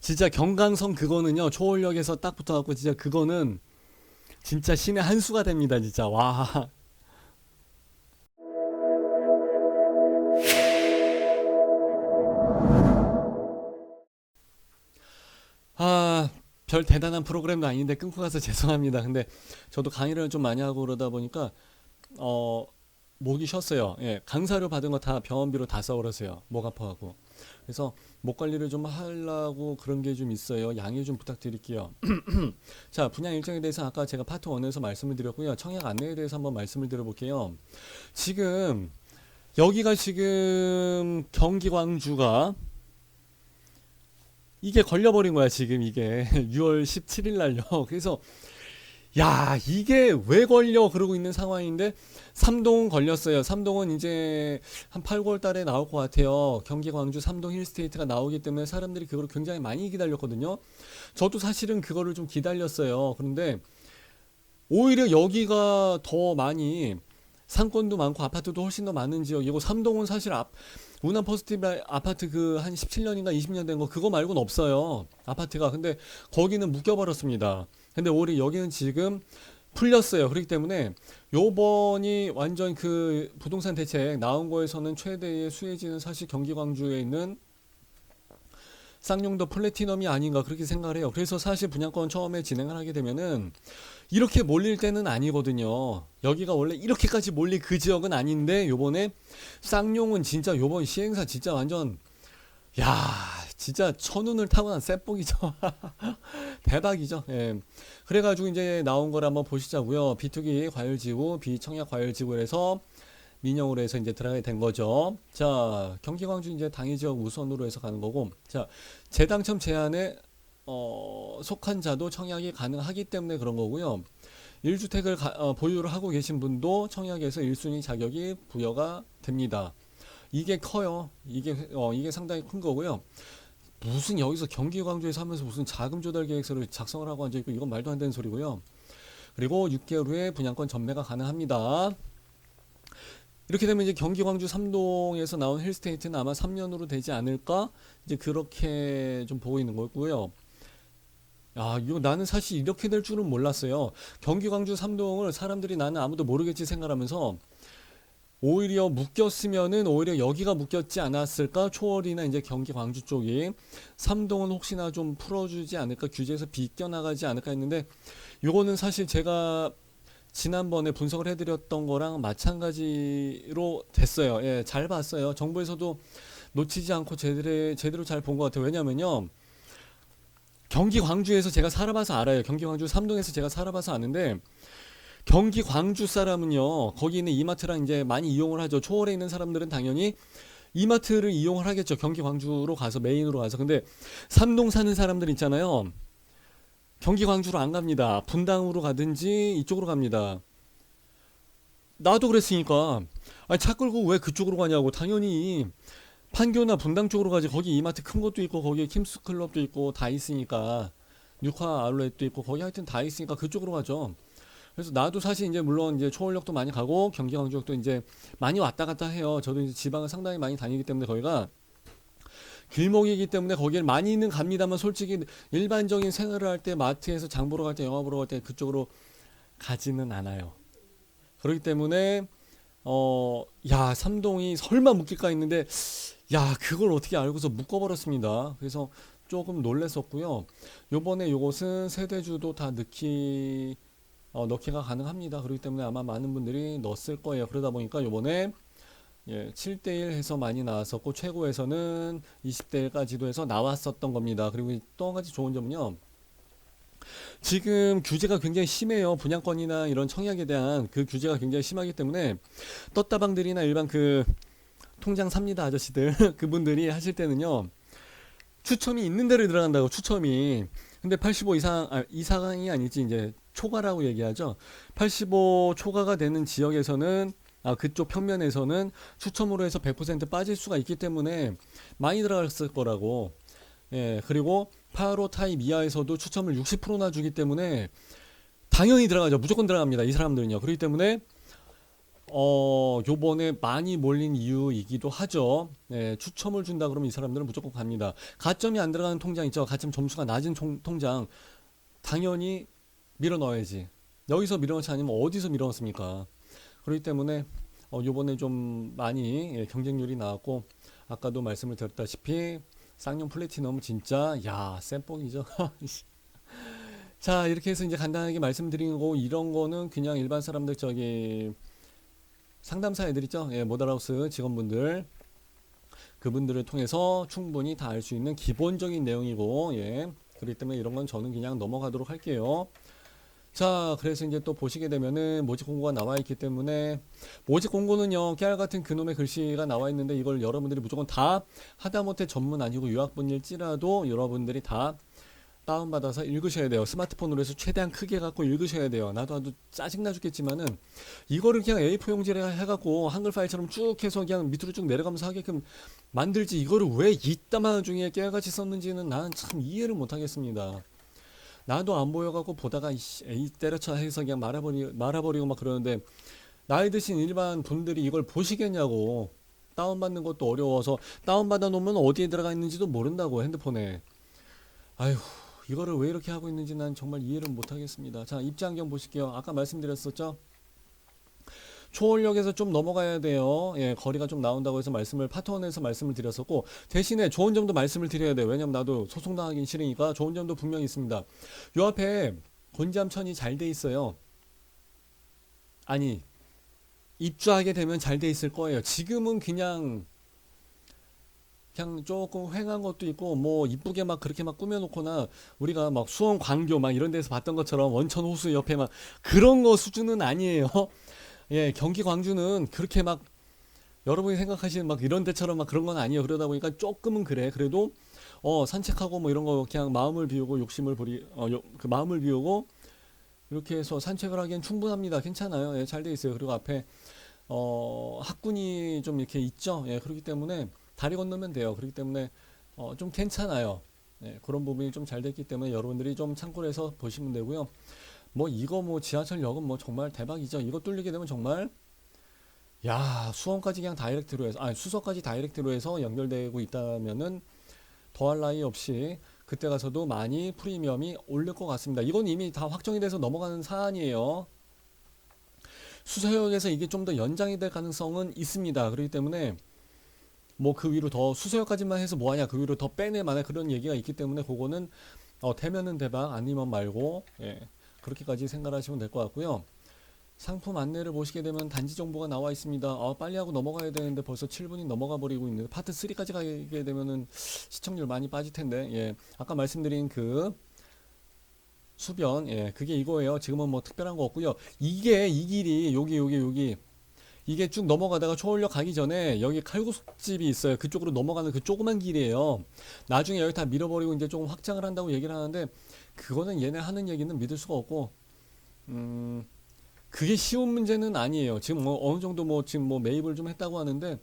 진짜 경강선 그거는요, 초월역에서 딱 붙어갖고 진짜 그거는 진짜 신의 한 수가 됩니다, 진짜. 와. 아, 별 대단한 프로그램도 아닌데 끊고 가서 죄송합니다. 근데 저도 강의를 좀 많이 하고 그러다 보니까 어 목이 쉬었어요. 예, 강사료 받은 거 다 병원비로 다 써버렸어요. 목 아파하고. 그래서 목 관리를 좀 하려고 그런 게 좀 있어요. 양해 좀 부탁드릴게요. 자, 분양 일정에 대해서 아까 제가 파트 1에서 말씀을 드렸고요. 청약 안내에 대해서 한번 말씀을 드려볼게요. 지금 여기가 지금 경기 광주가 이게 걸려버린 거야, 지금 이게. 6월 17일 날요. 그래서 야, 이게 왜 걸려? 그러고 있는 상황인데, 삼동은 걸렸어요. 삼동은 이제 한 8, 9월 달에 나올 것 같아요. 경기 광주 삼동 힐스테이트가 나오기 때문에 사람들이 그걸 굉장히 많이 기다렸거든요. 저도 사실은 그거를 좀 기다렸어요. 그런데 오히려 여기가 더 많이 상권도 많고 아파트도 훨씬 더 많은 지역이고, 삼동은 사실 운남 퍼스티벌 아파트 그 한 17년인가 20년 된 거 그거 말고는 없어요. 아파트가. 근데 거기는 묶여버렸습니다. 근데 오히려 여기는 지금 풀렸어요. 그렇기 때문에 요번이 완전 그 부동산 대책 나온 거에서는 최대의 수혜지는 사실 경기 광주에 있는 쌍용도 플래티넘이 아닌가 그렇게 생각을 해요. 그래서 사실 분양권 처음에 진행을 하게 되면은 이렇게 몰릴 때는 아니거든요. 여기가 원래 이렇게까지 몰릴 그 지역은 아닌데 요번에 쌍용은 진짜 요번 시행사 진짜 완전 야 진짜 천운을 타고난 쌔뽕이죠. 대박이죠. 예. 그래가지고 이제 나온 걸 한번 보시자고요. 비투기 과열지구, 비청약 과열지구에서 민영으로 해서 이제 들어가게 된 거죠. 자, 경기 광주 이제 당위 지역 우선으로 해서 가는 거고, 자, 재당첨 제한에 속한 자도 청약이 가능하기 때문에 그런 거고요. 1주택을 보유를 하고 계신 분도 청약에서 1순위 자격이 부여가 됩니다. 이게 커요. 이게 상당히 큰 거고요. 무슨 여기서 경기 광주에서 하면서 무슨 자금 조달 계획서를 작성을 하고 앉아 있고 이건 말도 안 되는 소리고요. 그리고 6개월 후에 분양권 전매가 가능합니다. 이렇게 되면 이제 경기 광주 삼동에서 나온 힐스테이트는 아마 3년으로 되지 않을까? 이제 그렇게 좀 보고 있는 거고요. 아, 이거 나는 사실 이렇게 될 줄은 몰랐어요. 경기 광주 삼동을 사람들이 나는 아무도 모르겠지 생각하면서 오히려 묶였으면은 오히려 여기가 묶였지 않았을까? 초월이나 이제 경기 광주 쪽이 삼동은 혹시나 좀 풀어주지 않을까? 규제에서 비껴나가지 않을까 했는데 요거는 사실 제가 지난번에 분석을 해드렸던 거랑 마찬가지로 됐어요. 예, 잘 봤어요. 정부에서도 놓치지 않고 제대로 잘 본 것 같아요. 왜냐면요. 경기 광주에서 제가 살아봐서 알아요. 경기 광주 삼동에서 제가 살아봐서 아는데 경기 광주 사람은요. 거기 있는 이마트랑 이제 많이 이용을 하죠. 초월에 있는 사람들은 당연히 이마트를 이용을 하겠죠. 경기 광주로 가서 메인으로 가서. 근데 삼동 사는 사람들 있잖아요. 경기 광주로 안 갑니다. 분당으로 가든지 이쪽으로 갑니다. 나도 그랬으니까 아니 차 끌고 왜 그쪽으로 가냐고. 당연히 판교나 분당 쪽으로 가지. 거기 이마트 큰 것도 있고 거기에 킴스클럽도 있고 다 있으니까 뉴카 아울렛도 있고 거기 하여튼 다 있으니까 그쪽으로 가죠. 그래서 나도 사실 이제 물론 이제 초월역도 많이 가고 경기 광주역도 이제 많이 왔다 갔다 해요. 저도 이제 지방을 상당히 많이 다니기 때문에 거기가 길목이기 때문에 거기를 많이는 갑니다만 솔직히 일반적인 생활을 할 때 마트에서 장 보러 갈 때 영화 보러 갈 때 그쪽으로 가지는 않아요. 그렇기 때문에 야 삼동이 설마 묶일까 했는데 야 그걸 어떻게 알고서 묶어버렸습니다. 그래서 조금 놀랬었고요. 요번에 요것은 세대주도 다 넣기가 가능합니다. 그렇기 때문에 아마 많은 분들이 넣었을 거예요. 그러다 보니까 요번에 예, 7대1 해서 많이 나왔었고 최고에서는 20대1까지도 해서 나왔었던 겁니다. 그리고 또 한 가지 좋은 점은요. 지금 규제가 굉장히 심해요. 분양권이나 이런 청약에 대한 그 규제가 굉장히 심하기 때문에 떴다방들이나 일반 그 통장 삽니다 아저씨들 그분들이 하실 때는요. 추첨이 있는 데를 들어간다고 추첨이. 근데 85 이상이 아니지 이제 초과라고 얘기하죠. 85 초과가 되는 지역에서는 그쪽 평면에서는 추첨으로 해서 100% 빠질 수가 있기 때문에 많이 들어갔을 거라고. 예, 그리고 85 타입 이하에서도 추첨을 60%나 주기 때문에 당연히 들어가죠. 무조건 들어갑니다. 이 사람들은요. 그렇기 때문에 요번에 많이 몰린 이유이기도 하죠. 네, 추첨을 준다 그러면 이 사람들은 무조건 갑니다. 가점이 안 들어가는 통장 있죠. 가점 점수가 낮은 통장 당연히 밀어 넣어야지. 여기서 밀어넣지 않으면 어디서 밀어넣습니까? 그렇기 때문에 요번에 좀 많이 경쟁률이 나왔고 아까도 말씀을 드렸다시피 쌍용 플래티넘 진짜 야 쌤뽕이죠. 자 이렇게 해서 이제 간단하게 말씀드린 거 이런 거는 그냥 일반 사람들 저기 상담사 애들 있죠. 예, 모달하우스 직원분들 그분들을 통해서 충분히 다 알 수 있는 기본적인 내용이고 예. 그렇기 때문에 이런 건 저는 그냥 넘어가도록 할게요. 자, 그래서 이제 또 보시게 되면은 모집 공고가 나와 있기 때문에 모집 공고는요, 깨알 같은 그놈의 글씨가 나와 있는데 이걸 여러분들이 무조건 다 하다못해 전문 아니고 유학분일지라도 여러분들이 다 다운받아서 읽으셔야 돼요. 스마트폰으로 해서 최대한 크게 갖고 읽으셔야 돼요. 나도 아주 짜증나 죽겠지만은 이거를 그냥 A4 용지에 해갖고 한글 파일처럼 쭉 해서 그냥 밑으로 쭉 내려가면서 하게끔 만들지 이거를 왜 이따만 중에 깨알같이 썼는지는 나는 참 이해를 못하겠습니다. 나도 안 보여갖고 보다가 에이 때려쳐 해서 그냥 말아버리고 막 그러는데 나이 드신 일반 분들이 이걸 보시겠냐고. 다운받는 것도 어려워서 다운받아 놓으면 어디에 들어가 있는지도 모른다고 핸드폰에. 아휴 이거를 왜 이렇게 하고 있는지 난 정말 이해를 못하겠습니다. 자 입장경 보실게요. 아까 말씀드렸었죠. 초월역에서 좀 넘어가야 돼요. 예, 거리가 좀 나온다고 해서 파트원에서 말씀을 드렸었고 대신에 좋은 점도 말씀을 드려야 돼요. 왜냐면 나도 소송당하긴 싫으니까 좋은 점도 분명히 있습니다. 요 앞에 곤지암천이 잘 돼 있어요. 아니 입주하게 되면 잘 돼 있을 거예요. 지금은 그냥 조금 휑한 것도 있고 뭐 이쁘게 막 그렇게 막 꾸며놓거나 우리가 막 수원 광교 막 이런 데서 봤던 것처럼 원천 호수 옆에 막 그런 거 수준은 아니에요. 예, 경기 광주는 그렇게 막 여러분이 생각하시는 막 이런 데처럼 막 그런 건 아니에요. 그러다 보니까 조금은 그래. 그래도 산책하고 뭐 이런 거 그냥 마음을 비우고 그 마음을 비우고 이렇게 해서 산책을 하기엔 충분합니다. 괜찮아요. 예, 잘 돼 있어요. 그리고 앞에 학군이 좀 이렇게 있죠. 예, 그렇기 때문에 다리 건너면 돼요. 그렇기 때문에 좀 괜찮아요. 예, 그런 부분이 좀 잘 됐기 때문에 여러분들이 좀 참고를 해서 보시면 되고요. 뭐 이거 뭐 지하철역은 뭐 정말 대박이죠. 이거 뚫리게 되면 정말 야 수원까지 그냥 다이렉트로 해서 수서까지 다이렉트로 해서 연결되고 있다면은 더할 나위 없이 그때 가서도 많이 프리미엄이 오를 것 같습니다. 이건 이미 다 확정이 돼서 넘어가는 사안이에요. 수서역에서 이게 좀 더 연장이 될 가능성은 있습니다. 그렇기 때문에 뭐 그 위로 더 수서역까지만 해서 뭐하냐 그 위로 더 빼내 마나 그런 얘기가 있기 때문에 그거는 되면은 대박 아니면 말고 예, 그렇게까지 생각하시면 될 것 같고요. 상품 안내를 보시게 되면 단지 정보가 나와 있습니다. 빨리 하고 넘어가야 되는데 벌써 7분이 넘어가 버리고 있는데 파트 3까지 가게 되면은 시청률 많이 빠질 텐데 예, 아까 말씀드린 그 수변 예, 그게 이거예요. 지금은 뭐 특별한 거 없고요. 이게 이 길이 여기 이게 쭉 넘어가다가 초월역 가기 전에 여기 칼국수집이 있어요. 그쪽으로 넘어가는 그 조그만 길이에요. 나중에 여기 다 밀어버리고 이제 조금 확장을 한다고 얘기를 하는데 그거는 얘네 하는 얘기는 믿을 수가 없고 그게 쉬운 문제는 아니에요. 지금 뭐 어느 정도 뭐 지금 뭐 매입을 좀 했다고 하는데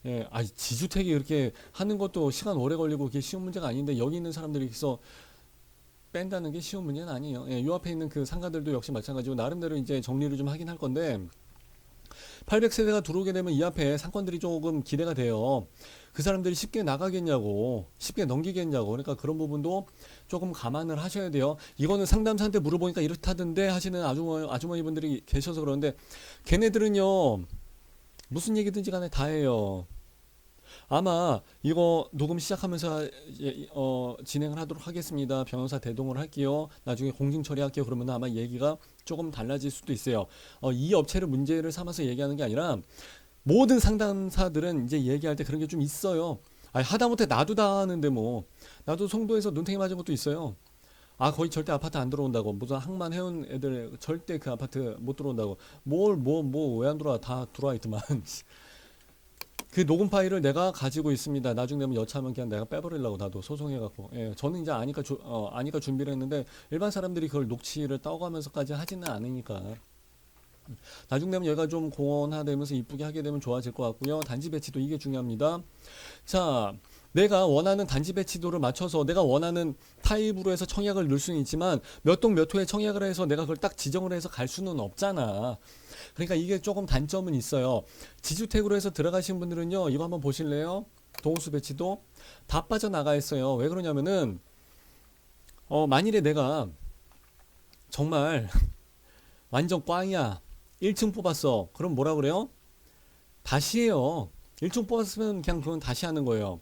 예, 지주택이 그렇게 하는 것도 시간 오래 걸리고 그게 쉬운 문제가 아닌데 여기 있는 사람들이 그래서 뺀다는 게 쉬운 문제는 아니에요. 예, 요 앞에 있는 그 상가들도 역시 마찬가지고 나름대로 이제 정리를 좀 하긴 할 건데 800세대가 들어오게 되면 이 앞에 상권들이 조금 기대가 돼요. 그 사람들이 쉽게 나가겠냐고, 쉽게 넘기겠냐고. 그러니까 그런 부분도 조금 감안을 하셔야 돼요. 이거는 상담사한테 물어보니까 이렇다던데 하시는 아주머니분들이 계셔서 그러는데 걔네들은요, 무슨 얘기든지 간에 다 해요. 아마 이거 녹음 시작하면서 진행을 하도록 하겠습니다. 변호사 대동을 할게요. 나중에 공증 처리할게요. 그러면 아마 얘기가 조금 달라질 수도 있어요. 이 업체를 문제를 삼아서 얘기하는 게 아니라 모든 상담사들은 이제 얘기할 때 그런 게 좀 있어요. 하다못해 나도 다 하는데 뭐 나도 송도에서 눈탱이 맞은 것도 있어요. 거의 절대 아파트 안 들어온다고 무슨 항만 해운 애들 절대 그 아파트 못 들어온다고 왜 안 들어와 다 들어와 있더만 그 녹음 파일을 내가 가지고 있습니다. 나중에 되면 여차하면 그냥 내가 빼버리려고 나도 소송해갖고. 예, 저는 이제 아니까 준비를 했는데 일반 사람들이 그걸 녹취를 따오가면서까지 하지는 않으니까. 나중에 되면 얘가 좀 공원화되면서 이쁘게 하게 되면 좋아질 것 같고요. 단지 배치도 이게 중요합니다. 자, 내가 원하는 단지 배치도를 맞춰서 내가 원하는 타입으로 해서 청약을 넣을 수는 있지만 몇 동 몇 호에 청약을 해서 내가 그걸 딱 지정을 해서 갈 수는 없잖아. 그러니까 이게 조금 단점은 있어요. 지주택으로 해서 들어가신 분들은요, 이거 한번 보실래요? 동호수 배치도 다 빠져나가 있어요. 왜 그러냐면은 만일에 내가 정말 완전 꽝이야, 1층 뽑았어, 그럼 뭐라 그래요? 다시 해요. 1층 뽑았으면 그냥 그건 다시 하는 거예요.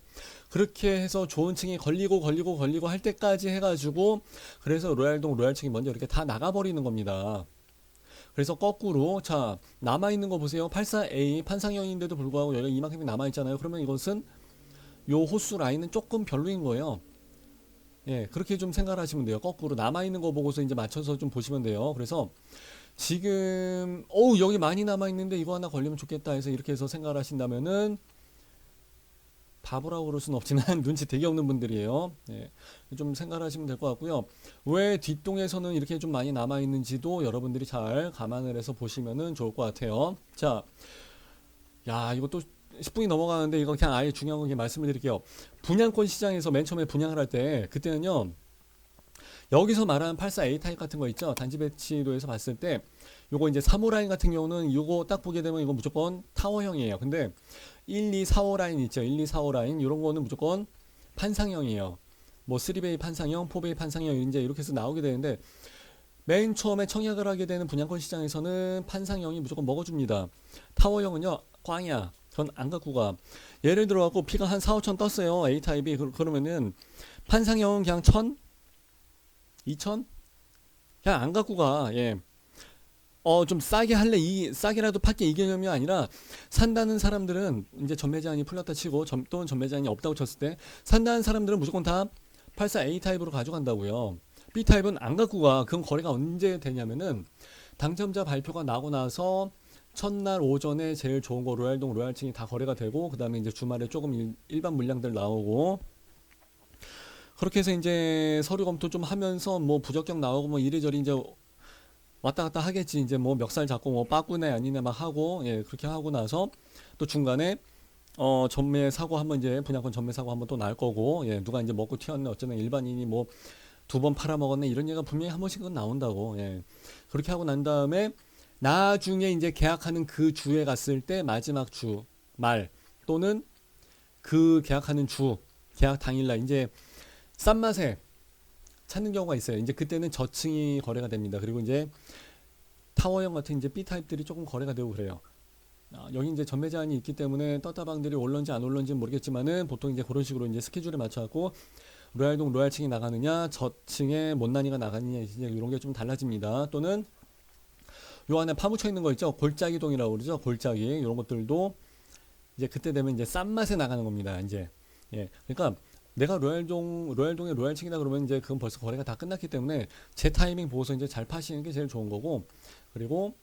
그렇게 해서 좋은 층이 걸리고 할 때까지 해가지고, 그래서 로얄동 로얄층이 먼저 이렇게 다 나가버리는 겁니다. 그래서 거꾸로, 자, 남아있는 거 보세요. 84A 판상형인데도 불구하고 여기가 이만큼이 남아있잖아요. 그러면 이것은 요 호수 라인은 조금 별로인 거예요. 예, 그렇게 좀 생각을 하시면 돼요. 거꾸로 남아있는 거 보고서 이제 맞춰서 좀 보시면 돼요. 그래서 지금, 여기 많이 남아있는데 이거 하나 걸리면 좋겠다 해서 이렇게 해서 생각을 하신다면은, 바보라고 그럴 수는 없지만 눈치 되게 없는 분들이에요. 예, 좀 생각을 하시면 될 것 같고요. 왜 뒷동에서는 이렇게 좀 많이 남아 있는지도 여러분들이 잘 감안을 해서 보시면은 좋을 것 같아요. 자, 야, 이것도 10분이 넘어가는데 이거 그냥 아예 중요한 거 그냥 말씀을 드릴게요. 분양권 시장에서 맨 처음에 분양을 할 때, 그때는요, 여기서 말하는 84A 타입 같은 거 있죠. 단지 배치도에서 봤을 때 요거 이제 3호 라인 같은 경우는 요거 딱 보게 되면 이거 무조건 타워형이에요. 근데 1, 2, 4호 라인 있죠. 1, 2, 4호 라인 이런 거는 무조건 판상형이에요. 뭐 3베이 판상형, 4베이 판상형 이제 이렇게 해서 나오게 되는데, 맨 처음에 청약을 하게 되는 분양권 시장에서는 판상형이 무조건 먹어줍니다. 타워형은요, 꽝이야. 전 안 갖고 가. 예를 들어 갖고 피가 한 4, 5천 떴어요. A 타입이. 그러면은 판상형은 그냥 1000, 2000? 그냥 안 갖고 가. 예. 좀 싸게 할래, 싸게라도 팔게, 이 개념이 아니라, 산다는 사람들은 이제 전매 제한이 풀렸다 치고, 또는 전매 제한이 없다고 쳤을 때, 산다는 사람들은 무조건 다 84A 타입으로 가져간다고요. B 타입은 안 갖고 가. 그럼 거래가 언제 되냐면은, 당첨자 발표가 나고 나서, 첫날 오전에 제일 좋은 거 로얄동 로얄층이 다 거래가 되고, 그 다음에 이제 주말에 조금 일반 물량들 나오고, 그렇게 해서 이제 서류 검토 좀 하면서 뭐 부적격 나오고 뭐 이리저리 이제 왔다 갔다 하겠지. 이제 뭐 멱살 잡고 뭐 빠꾸네 아니네 막 하고, 예, 그렇게 하고 나서 또 중간에 전매 사고 한번, 이제 분양권 전매 사고 한번 또 날 거고, 예, 누가 이제 먹고 튀었네 어쩌네, 일반인이 뭐 두 번 팔아먹었네, 이런 얘기가 분명히 한 번씩은 나온다고. 예, 그렇게 하고 난 다음에 나중에 이제 계약하는 그 주에 갔을 때 마지막 주 말, 또는 그 계약하는 주 계약 당일날 이제 싼 맛에 찾는 경우가 있어요. 이제 그때는 저층이 거래가 됩니다. 그리고 이제 타워형 같은 이제 B 타입들이 조금 거래가 되고 그래요. 여기 이제 전매 제한이 있기 때문에 떴다방들이 올런지 안 올런지는 모르겠지만은, 보통 이제 그런 식으로 이제 스케줄에 맞춰갖고 로얄동 로얄층이 나가느냐, 저층에 못난이가 나가느냐, 이제 이런 게 좀 달라집니다. 또는 요 안에 파묻혀 있는 거 있죠. 골짜기동이라고 그러죠. 골짜기, 이런 것들도 이제 그때 되면 이제 싼 맛에 나가는 겁니다. 이제, 예, 그러니까 내가 로얄동의 로얄층이다 그러면 이제 그건 벌써 거래가 다 끝났기 때문에 제 타이밍 보고서 이제 잘 파시는 게 제일 좋은 거고, 그리고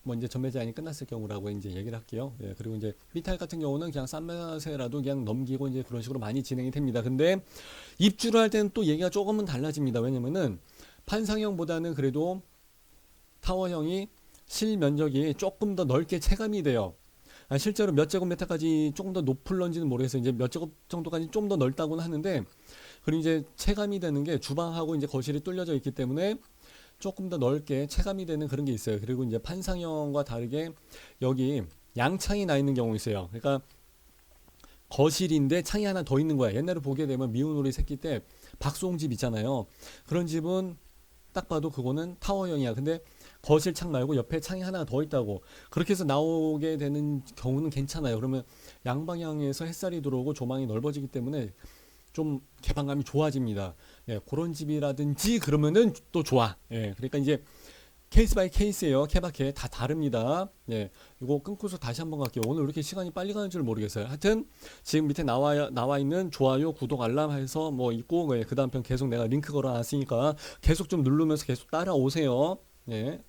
뭐 이제 전매 제한이 끝났을 경우라고 이제 얘기를 할게요. 예, 그리고 이제 B타입 같은 경우는 그냥 싼 맛에라도 그냥 넘기고 이제 그런 식으로 많이 진행이 됩니다. 근데 입주를 할 때는 또 얘기가 조금은 달라집니다. 왜냐면은 판상형보다는 그래도 타워형이 실면적이 조금 더 넓게 체감이 돼요. 실제로 몇 제곱미터까지 조금 더 높을런지는 모르겠어요. 이제 몇 제곱 정도까지 좀 더 넓다고는 하는데, 그리고 이제 체감이 되는 게 주방하고 이제 거실이 뚫려져 있기 때문에 조금 더 넓게 체감이 되는 그런 게 있어요. 그리고 이제 판상형과 다르게 여기 양창이 나 있는 경우 있어요. 그러니까 거실인데 창이 하나 더 있는 거야. 옛날에 보게 되면 미운 우리 새끼 때 박수홍 집 있잖아요. 그런 집은 딱 봐도 그거는 타워형이야. 근데 거실 창 말고 옆에 창이 하나 더 있다고. 그렇게 해서 나오게 되는 경우는 괜찮아요. 그러면 양방향에서 햇살이 들어오고 조망이 넓어지기 때문에 좀 개방감이 좋아집니다. 예, 그런 집이라든지 그러면은 또 좋아. 예, 그러니까 이제 케이스 바이 케이스예요. 케바케 다 다릅니다. 예, 이거 끊고서 다시 한번 갈게요. 오늘 왜 이렇게 시간이 빨리 가는 줄 모르겠어요. 하여튼 지금 밑에 나와 있는 좋아요, 구독, 알람 해서 뭐 있고, 예, 그 다음 편 계속 내가 링크 걸어놨으니까 계속 좀 누르면서 계속 따라오세요. 예.